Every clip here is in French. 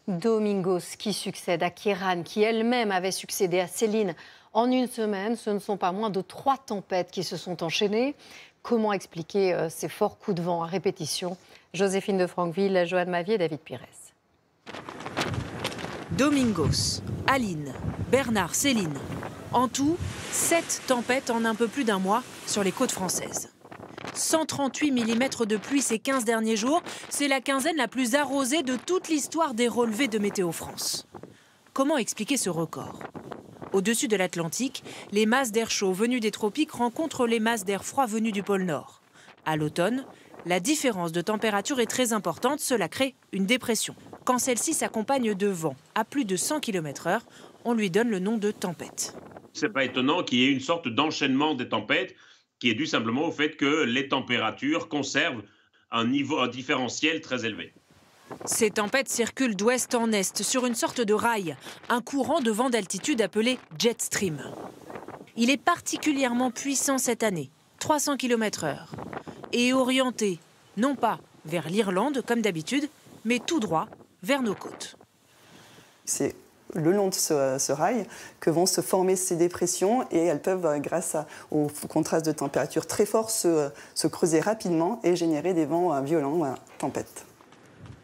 Domingos qui succède à Kieran, qui elle-même avait succédé à Céline. En une semaine, ce ne sont pas moins de 3 tempêtes qui se sont enchaînées. Comment expliquer ces forts coups de vent à répétition? Joséphine de Franqueville, Joanne Mavier et David Pires. Domingos, Aline, Bernard, Céline. En tout, 7 tempêtes en un peu plus d'un mois sur les côtes françaises. 138 mm de pluie ces 15 derniers jours, c'est la quinzaine la plus arrosée de toute l'histoire des relevés de Météo France. Comment expliquer ce record? Au-dessus de l'Atlantique, les masses d'air chaud venues des tropiques rencontrent les masses d'air froid venues du pôle Nord. À l'automne, la différence de température est très importante, cela crée une dépression. Quand celle-ci s'accompagne de vents à plus de 100 km/h, on lui donne le nom de tempête. C'est pas étonnant qu'il y ait une sorte d'enchaînement des tempêtes qui est dû simplement au fait que les températures conservent un différentiel très élevé. Ces tempêtes circulent d'ouest en est sur une sorte de rail, un courant de vent d'altitude appelé jet stream. Il est particulièrement puissant cette année, 300 km/h, et orienté non pas vers l'Irlande comme d'habitude, mais tout droit vers nos côtes. C'est le long de ce rail que vont se former ces dépressions et elles peuvent, grâce au contraste de température très fort, se creuser rapidement et générer des vents violents, tempêtes.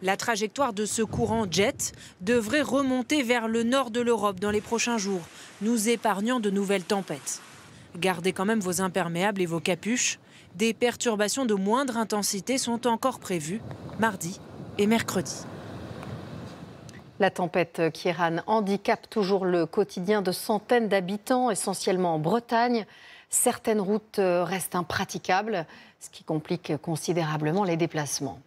La trajectoire de ce courant jet devrait remonter vers le nord de l'Europe dans les prochains jours, nous épargnant de nouvelles tempêtes. Gardez quand même vos imperméables et vos capuches. Des perturbations de moindre intensité sont encore prévues mardi et mercredi. La tempête Kieran handicape toujours le quotidien de centaines d'habitants, essentiellement en Bretagne. Certaines routes restent impraticables, ce qui complique considérablement les déplacements.